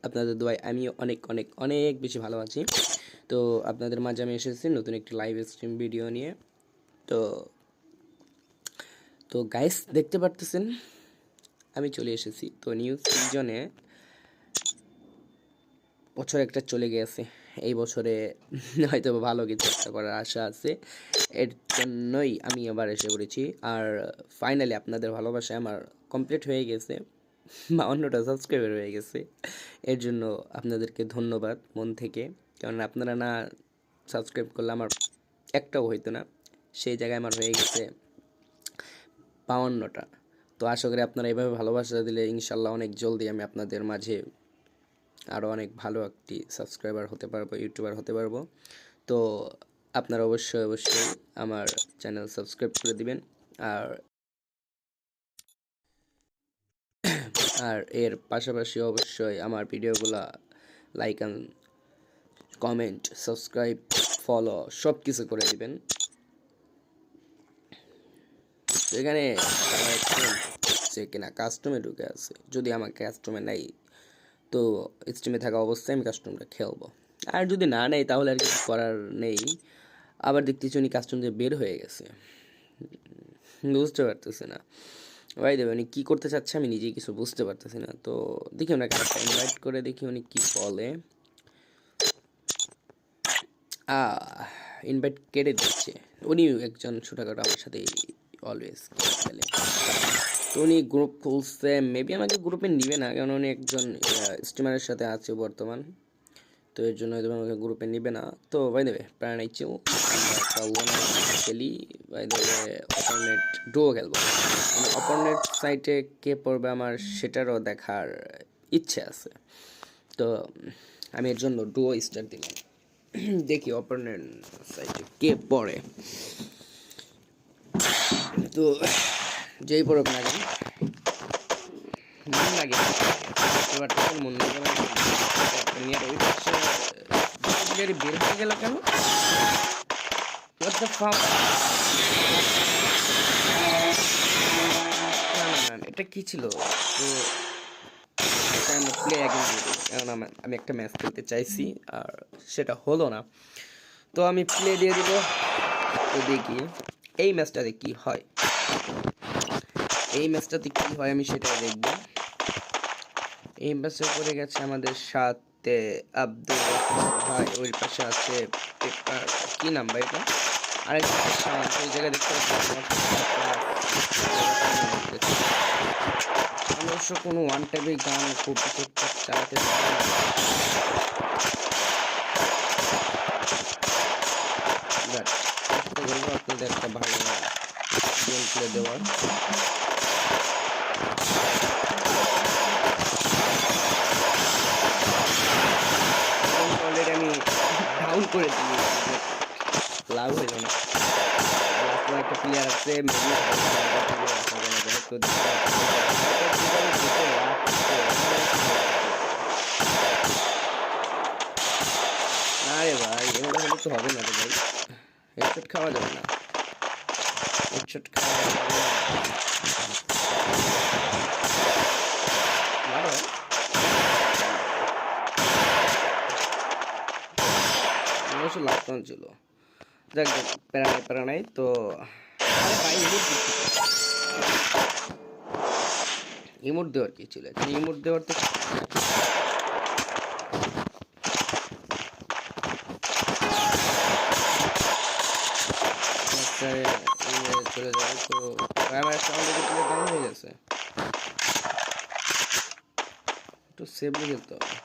আপনাদের দোয়ায় আমিও অনেক অনেক অনেক বেশি ভালো আছি। তো আপনাদের মাঝে আমি এসেছি নতুন একটি লাইভ স্ট্রিম ভিডিও নিয়ে। তো তো গাইস দেখতে পারতেছেন আমি চলে এসেছি। তো নিউ সিজনে বছর একটা চলে গিয়েছে, এই বছরে হয়তো ভালো কিছু একটা করার আশা আছে, এর জন্যই আমি আবার এসে পড়েছি। আর ফাইনালি আপনাদের ভালোবাসায় আমার কমপ্লিট হয়ে গেছে, 52টা সাবস্ক্রাইবার হয়ে গেছে। এর জন্য আপনাদেরকে ধন্যবাদ মন থেকে, কারণ আপনারা না সাবস্ক্রাইব করলে আমার একটাও হইতো না, সেই জায়গায় আমার হয়ে গেছে 52টা। তো আশা করি আপনারা এভাবে ভালোবাসা দিলে ইনশাল্লাহ অনেক জলদি আমি আপনাদের মাঝে আরও অনেক ভালো একটি সাবস্ক্রাইবার হতে পারবো, ইউটিউবার হতে পারবো। তো আপনারা অবশ্যই অবশ্যই আমার চ্যানেল সাবস্ক্রাইব করে দিবেন। আর আর এর পাশাপাশি অবশ্যই আমার ভিডিওগুলো like and comment, subscribe, follow সব কিছু করে দিবেন। তো এখানে যে কিনা কাস্টমে ঢুকে আছে, যদি আমার কাস্টমে নাই তো স্ট্রিমে থাকা অবস্থায় আমি কাস্টমটা খেলবো, আর যদি না নেই তাহলে আর কিছু করার নেই। আবার দেখতেছি উনি কাস্টম দিয়ে বের হয়ে গেছে, বুঝতে পারতেছি না ভাই দেবে উনি কী করতে চাচ্ছে, আমি নিজেই কিছু বুঝতে পারতেছি না। তো দেখি ওনাকে একটা ইনভাইট করে দেখি উনি কী বলে। ইনভাইট কেটে দিচ্ছে, উনি একজন ছোটোখাটো আমার সাথে অলওয়েজ খেলে। তো উনি গ্রুপ খুলছে, মেবি আমাকে গ্রুপে নিবে না, কারণ উনি একজন স্ট্রিমারের সাথে আছে বর্তমান, তো এর জন্য হয়তো আমাকে গ্রুপে নিবে না। তো বাই দেবে প্রাণ ইচ্ছেও খেলি, বাই দেবে অপরনেট ডুও খেলবো, মানে অপরনেট সাইটে কে পড়বে আমার সেটারও দেখার ইচ্ছে আছে। তো আমি এর জন্য ডুও স্টার্ট দিলাম, দেখি অপরনেট সাইটে কে পড়ে। তো যেই পড়ুক না কেন মন লাগে, এবার তখন মন লাগে ওই পাশে বের হয়ে গেল কেন? What the fuck? না এটা কি ছিল? তো প্লে অ্যাগেন দিয়ে দিই, কারণ আমি একটা ম্যাচ খেলতে চাইছি আর সেটা হলো না। তো আমি প্লে দিয়ে দিব, তো দেখি এই ম্যাচটাতে কি হয়, এই ম্যাচটাতে কি হয় আমি সেটাই দেখব। এই ম্যাচে পড়ে গেছে আমাদের সাথে আব্দুল ভাই, ওই পাশে আছে কি নাম ভাই এটা, আরেকটা ওই জায়গায় দেখতে আমি অবশ্য কোনো ওয়ান টাইপের গান খুব চালাতে বলবো আপনাদের একটা ভালো গেম প্লে দেওয়ার। অলরেডি আমি ডাউন করে দিই, লাভ হইল না, একটা প্লেয়ার আছে তো আরে ভাই এগুলো হলে তো হবে না রে ভাই, হেডশট খাওয়া যাবে না, হেডশট খাওয়া যাবে না। অবশ্য লাস্ট রান ছিল, দেখ প্যারা নাই তো ভাই ইমোট দেওয়ার কি ছিল, ইমোট দেওয়ার তো চলে যাবে। তো আমার সাউন্ড ডাউন হয়ে গেছে, একটু সেফলি খেলতে হবে।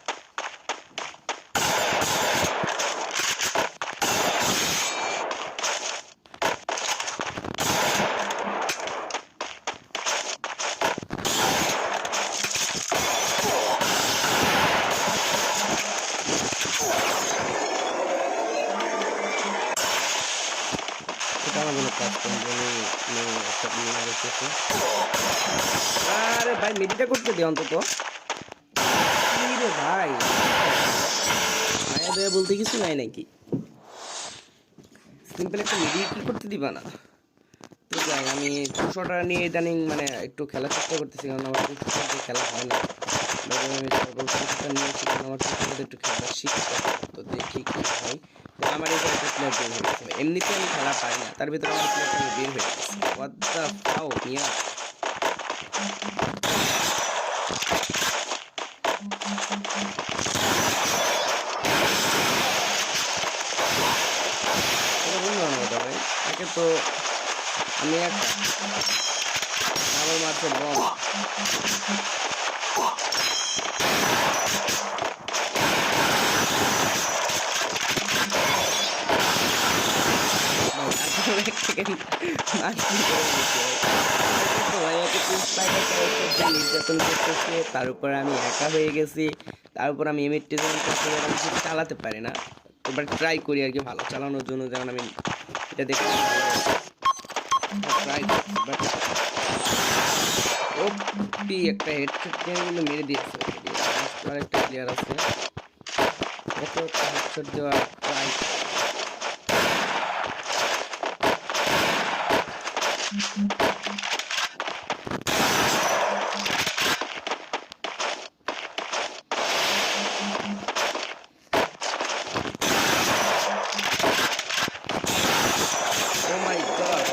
আরে ভাই মেডিটা করতে দে অন্তত, ভাই মায়া দেয়া বলতে কিছু নাই নাকি, সিম্পল একটা মিডিয়া কি করতে দিবা না? তো যাই আমি 200টা নিয়ে ইদানিং মানে একটু খেলার চেষ্টা করতেছি, কারণ আমার 200টা খেলা হয় না, আমি 200টা নিয়ে আমাকে একটু খেলা শিখতে হবে। তো দেখি কি হয়। আমার এই একটা প্লেয়ার বের হয়ে গেছে, এমনিতে আমি খেলা পারি না, তার ভিতরে আমার প্লেয়ারটা বের হয়ে গেছে। হোয়াট দ্য ফাও মিয়া। এটা বললো না ওটা ভাই, একে তো আমি একটা আমার মারছে বম। নির্যাতন করতেছে, তার উপর আমি একা হয়ে গেছি, তার উপর আমি এমএটি চালাতে পারি না। এবার ট্রাই করি আর কি ভালো চালানোর জন্য, যেমন আমি এটা দেখতে ট্রাই করছি, বাট ওপি একটা হেডশট কিন্তু মেরে দিয়েছে। আরেকটা প্লেয়ার আছে, ওকে হেডশট দেওয়া ট্রাই। Oh my god!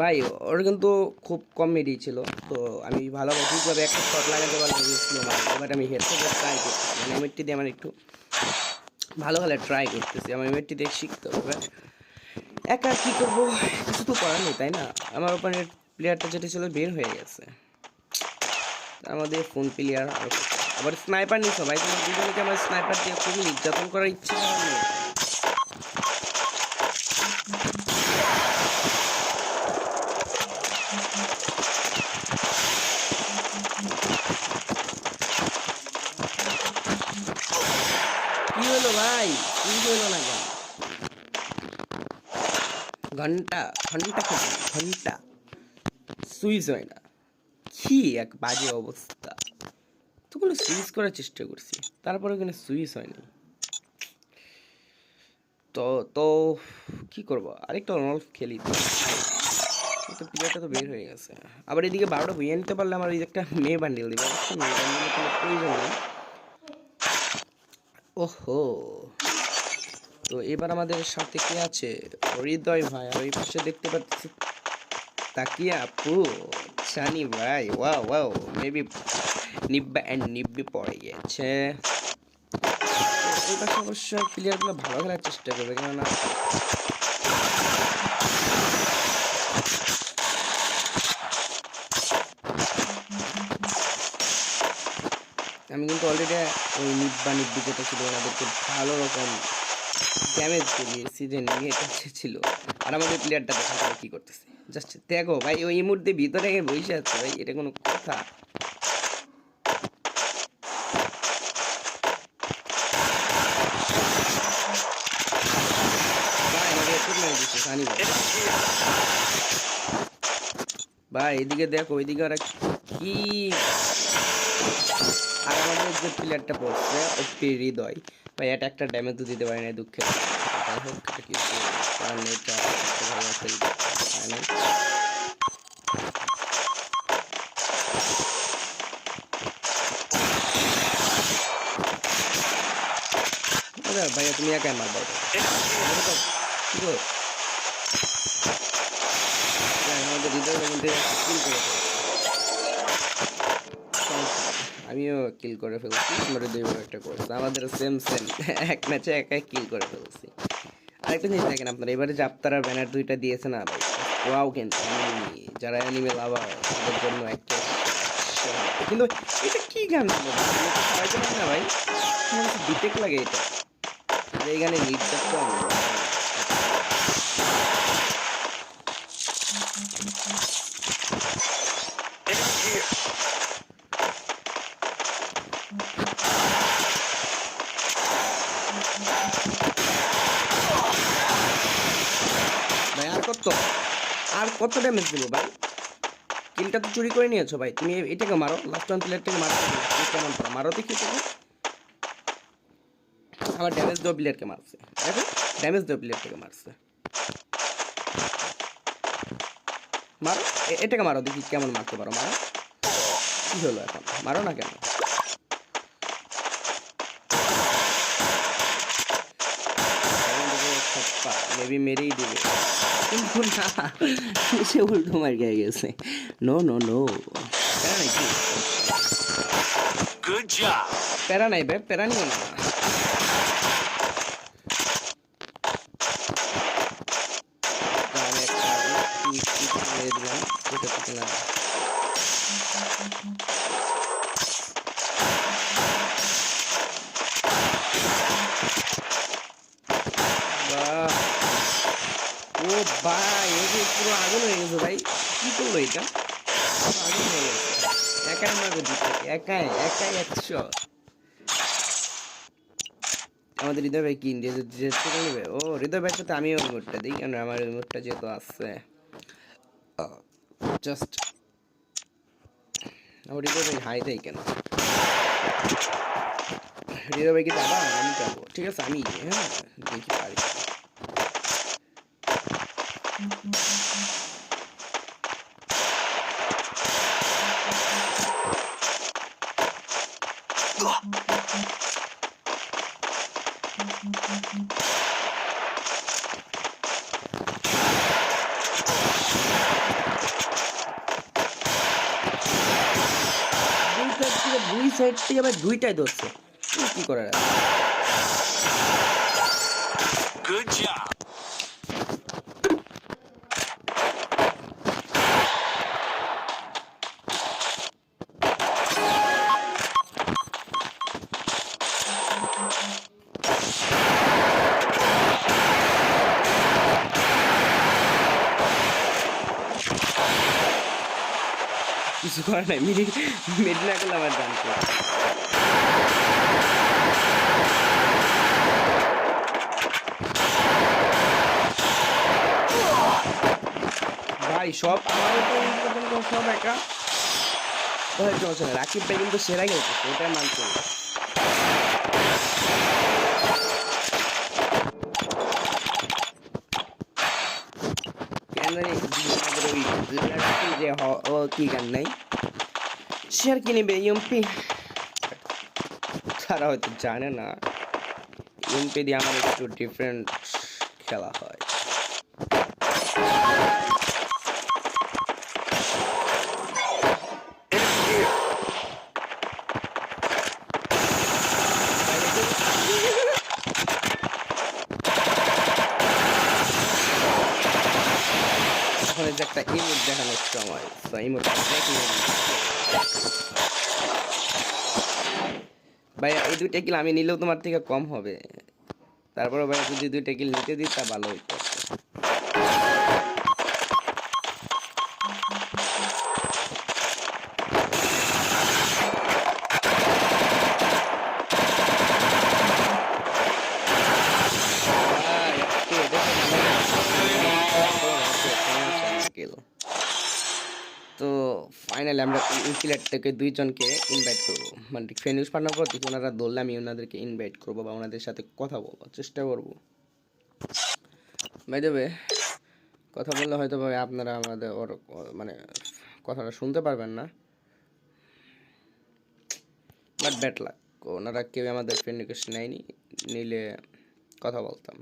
ভাই ওর কিন্তু খুব কম মেডি ছিল, তো আমি ভালোভাবে ঠিকভাবে একটা শট লাগাতে পারলাম, বাট আমি হেডশট ট্রাই করছি, মানে এমএটি দিয়ে আমার একটু ভালো ভালো ট্রাই করতেছি, আমার এমএটি দিয়ে শিখতে হবে। একা কী করবো, কিছু তো করার নেই তাই না। আমার ওপেনের প্লেয়ারটা যেটা ছিল বের হয়ে গেছে, আমাদের ফোন প্লেয়ার আবার স্নাইপার নিছো ভাই, তোমার দুজনকে আমার স্নাইপার দিয়ে খুবই নির্যাতন করার ইচ্ছে নেই। কি হলো ভাই, কি হলো না কেন? ঘন্টা ঘন্টা ঘন্টা সুইচ হয় না, কি এক বাজে অবস্থা। তোগুলো সুইচ করার চেষ্টা করছি, তারপরে ওখানে সুইচ হয়নি। তো তো কি করবো, আরেকটা নর্মাল খেলি তো প্লেয়ারটা তো বের হয়ে গেছে। আবার এদিকে 12টা বইয়ে নিতে পারলে আমার ওই একটা মেয়ে বান্ডিল দিবে, মেয়ে বান্ডিলের কোনো প্রয়োজন নেই। ওহো, তো এবার আমাদের সাথে কে আছে? হৃদয় ভাই, আর ওই পাশে দেখতে পাচ্ছি তাকিয়া আপু, সানি ভাই, ওয়াও ওয়াও, মেবি নিব্বা অ্যান্ড নিব্বি পড়ে গিয়েছে। এই পাশে অবশ্যই প্লেয়ারগুলো ভালো খেলার চেষ্টা করবে, কেননা আমি কিন্তু অলরেডি ওই নিব্বা নিব্বি যেটা ছিল ওনাদেরকে ভালো রকম ড্যামেজ দিয়েছি, যে নিয়ে ছিল। আর আমাদের প্লেয়ারটা দেখা যায় কী করতেছে, জাস্ট দেখো ভাই, ওই মুহূর্তে ভিতরে বসে আছে ভাই, এটা কোনো কথা? ভাই এদিকে দেখো, ওইদিকে ওরা কি, আর আমাদের যে প্লেয়ারটা পড়ছে ওপি হৃদয় ভাই, এটা একটা ড্যামেজ তো দিতে পারি না, দুঃখের। যাই হোক, এটা কিছু করার নেই, ভালো খেলতে পারে নাই। ভাইয়া তুমি একাই মারবা, আমাদের হৃদয় মধ্যে কিল করে আমিও কিল করে ফেলছি, আমরা দুইবার একটা করেছি, আমাদের সেম সেম এক ম্যাচে একাই কিল করে ফেলছি। আরেকটা জিনিস দেখেন আপনারা, এবারে যে আপনারা ব্যানার দুইটা দিয়েছে না ভাই, ওয়াও, কিন্তু যারা অ্যানিমে লাভার তাদের জন্য একটা, কিন্তু এটা কি গান না ভাই, আমার বিটেক লাগে এটা, আর এই গানে নির্যাতন। ভাই আর কত ড্যামেজ দেবো ভাই, কিলটা তো চুরি করে নিয়েছো ভাই, তুমি এটাকে মারো, লাস্ট ওয়ান প্লেয়ারটাকে মারো, কেমন করো মারো দেখি তুমি। আবার ড্যামেজ দেওয়া প্লেয়ারকে মারছে, দেখো ড্যামেজ দেওয়া প্লেয়ারটাকে মারছে, মারো এটাকে মারো দেখি কেমন মারতে পারো, মারো। কি হলো এখন, মারো না কেন? মেবি মেরেই দিবে, কিন্তু না, সে উল্টো মার খেয়ে গেছে। নো নো নো, প্যারা নাই কি, প্যারা নাই ভাই, প্যারা নিও না। ও ভাই, এই যে পুরো আগুন হয়ে গেছে ভাই, কি করলো এটা? আগুন হয়ে গেছে, একাই মারবে দিতে, একাই একাই 100। আমাদের হৃদয় ভাই কি নেবে? ও হৃদয় ভাইয়ের সাথে আমিও রিমোটটা দিই, কারণ আমার রিমোটটা যেহেতু আছে। জাস্ট আমার হৃদয় ভাই হাই দেয় কেন? হৃদয় ভাই কি যাবা? আমি যাবো, ঠিক আছে আমি, হ্যাঁ দেখি পারি। দুই সাইড থেকে আবার দুইটাই ধরছে, কি করার আছে? Good job. কিছু করার নাই, মিড না করলে আমার জানতো। ভাই সব আমার সব একা চলছে না, রাকিব ভাই কিন্তু সেরা গেছে, ওটা মানতে হবে। কেন যে ও কি গান নাই, সে আর কি নেবে ইউএমপি, তারা হয়তো জানে না ইউএমপি দিয়ে আমার একটু ডিফারেন্ট খেলা হয়। যে একটা ইমোট দেখানোর সময়, ভাই এই দুইটা কিল আমি নিলেও তোমার থেকে কম হবে, তারপরে ভাই যদি দুইটা কিল নিতে দিই তা ভালো হইতো। তো ফাইনালি আমরা ইনফিলেট থেকে দুইজনকে ইনভাইট করবো, মানে ফ্রেন্ড ইউজ পাঠানোর পর দেখি ওনারা ধরলে আমি ওনাদেরকে ইনভাইট করবো বা ওনাদের সাথে কথা বলবার চেষ্টা করবো। বাই দ্য ওয়ে, কথা বললে হয়তো ভাই আপনারা আমাদের ওর মানে কথাটা শুনতে পারবেন না, বাট ব্যাড লাক, ওনারা কেউ আমাদের ফ্রেন্ড রিকোয়েস্ট নেয়নি, নিলে কথা বলতাম।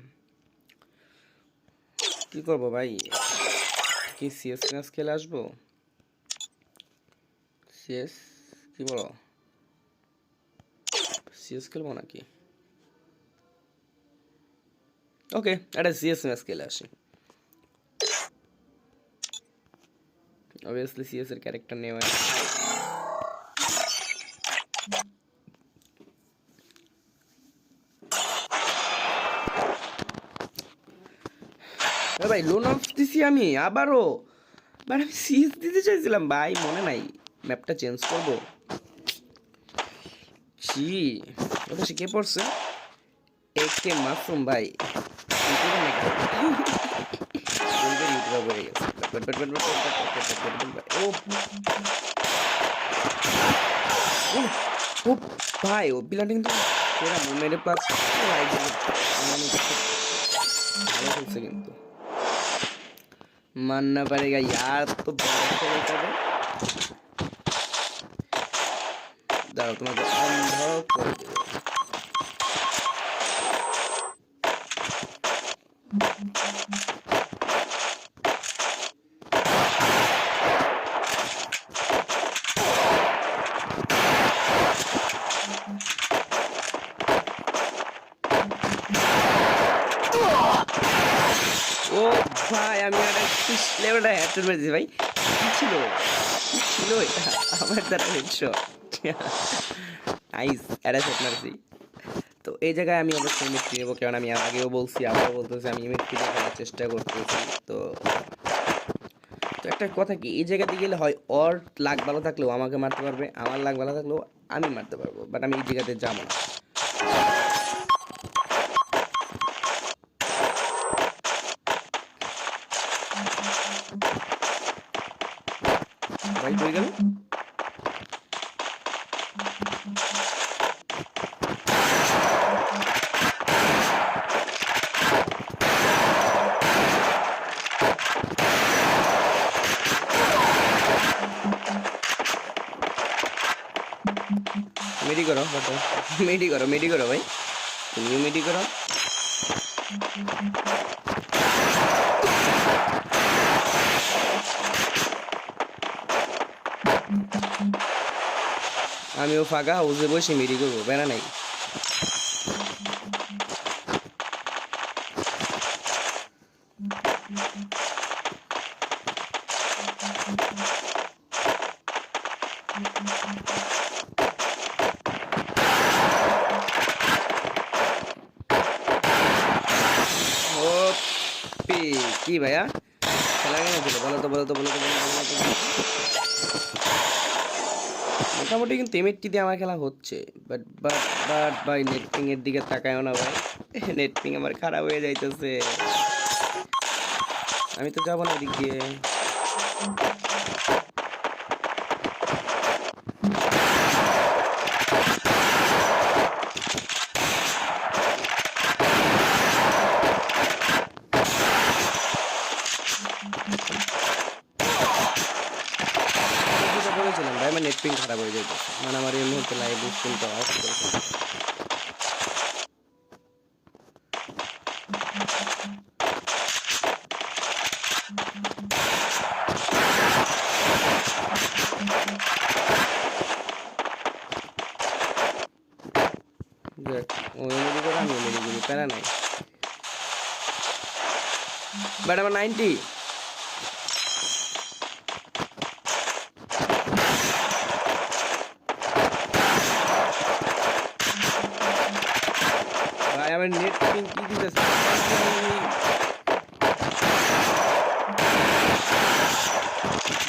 কি করবো ভাই, কি সিএস ম্যাচ খেলে আসবো? সিএস কি বলো, সিএস খেলবো নাকি? ওকে, একটা সিএস ম্যাচ খেলে আসি। অবভিয়াসলি সিএস এর ক্যারেক্টার নেওয়া। ভাই লোন অফ দিছি আমি আবারও, মানে আমি সিএস দিতে চাইছিলাম ভাই, মনে নাই ম্যাপটা চেঞ্জ করবো। জি ওটা সে কে পড়ছে, একে মাসুম ভাই, ইউটিউবার হয়ে গেছে। ও ও भाई वो पिला কিন্তু तेरा मेरे पास भाई ভালো খেলছে কিন্তু मानना पड़ेगा यार तो দাঁড়াও তোমাকে অন্ধ করে দেবো ও ভাই আমি একটা লেভেলটা হেডশট মেরেছি ভাই কি ছিল এটা আমার দ্বারা হেডশট নাইস এটা শট মারছি তো এই জায়গায় আমি অবশ্যই এমএসপি নেবো কারণ আমি আগেও বলছি আবারও বলতেছি আমি এমএসপি খেলার চেষ্টা করতেছি তো তো একটা কথা কি এই জায়গাতে গেলে হয় ওর লাক ভালো থাকলেও আমাকে মারতে পারবে আমার লাক ভালো থাকলেও আমি মারতে পারবো বাট আমি এই জায়গাতে যাবো না ভাই কই গেল मेडी करो भाई तुम मेडी करो आमिও ফাঁকা হাউসে বসে মেডি করবো বেড়া নাই কি ভাইয়া খেলা কেন ছিল বলো তো মোটামুটি কিন্তু এমএটি দিয়ে আমার খেলা হচ্ছে বাট ভাই নেট পিং এর দিকে তাকায়ও না ভাই নেট পিং আমার খারাপ হয়ে যাইতেছে আমি তো যাবো না দিক দিয়ে বলেছিলাম ভাই আমার নেট পিং খারাপ হয়ে যাইতেছে মানে আমার এই মুহূর্তে লাইভ স্ট্রিমটা অফ করে প্যারা নাই বাট আমার 90 ভাই আমার নেট পিং কি দিতেছে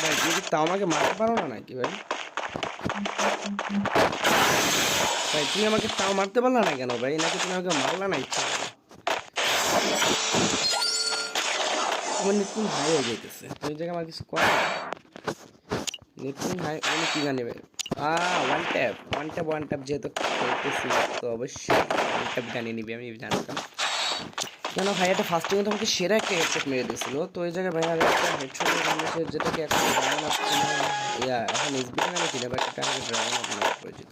ভাই যদি তাও আমাকে মারতে পারো না নাকি ভাই ভাই তুমি আমাকে তাও মারতে পারলা না কেন ভাই নাকি তুমি আমাকে মারলা না ইচ্ছা আমার নেটপিং হাই হয়ে যাইতেছে ওই জায়গায় আমার কিছু করা নেটপিং হাই উনি কি জানি ভাই ওয়ান ট্যাপ যেহেতু খেলতেছি তো অবশ্যই ওয়ান ট্যাপ জানিয়ে নিবি আমি জানতাম কেন ভাই একটা ফার্স্টে কিন্তু আমাকে সেরা একটা হেডশট মেরে দিয়েছিল তো ওই জায়গায় ভাই একটা হেডশটের বাংলাদেশের যেটাকে এখন ড্রাগন আপ এখন এসবিটি নামে কিনে বাট এটা আমাকে ড্রাগন আপ নামে পরিচিত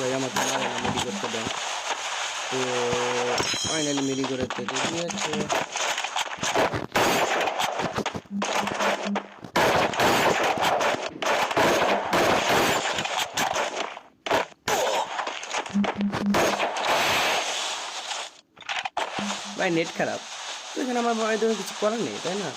ভাই আমাকে মেডি করতে দেন তো ফাইনালি মেডি করতে দিয়েছে ভাই নেট খারাপ তো এখানে আমার ভাই তো কিছু করার নেই তাই না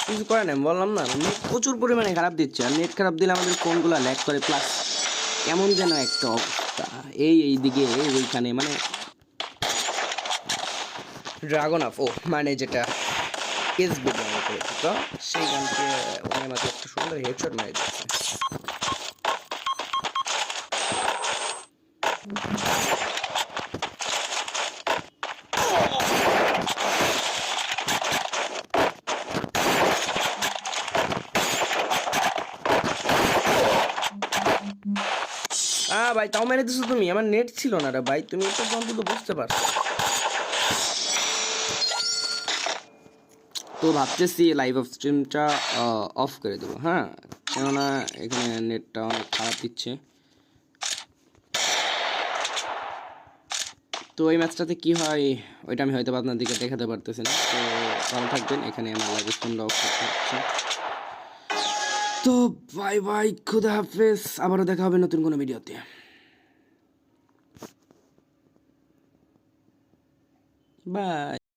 কিছু করার করেন আমি বললাম না, নেট প্রচুর পরিমাণে খারাপ দিচ্ছে। আর নেট খারাপ দিলে আমাদের ফোনগুলো ল্যাগ করে, প্লাস কেমন যেন একটা অবস্থা এই দিকে ওইখানে, মানে ড্রাগন আপ, ও মানে যেটা এসবি নামে পরিচিত, সেই গানকে উনি আমাকে একটা সুন্দর হেডশট মেরে দিচ্ছে। ভাই তাও মেরে দিছো তুমি, আমার নেট ছিল না রে ভাই, তুমি এটা অন্তত বুঝতে পারছো। তো ভাবতেছি লাইভ অফ স্ট্রিমটা অফ করে দেবো, হ্যাঁ, কেননা এখানে নেটটা অনেক খারাপ দিচ্ছে। তো এই ম্যাচটাতে কি হয় ওইটা আমি হয়তো আপনাদেরকে দেখাতে পারতেছি না। তো ভালো থাকবেন, এখানে আমার লাইভ স্ট্রিমটা অফ করতে হচ্ছে। তো বাই বাই, খুদা হাফেজ, আবারও দেখা হবে নতুন কোনো ভিডিওতে। বাই।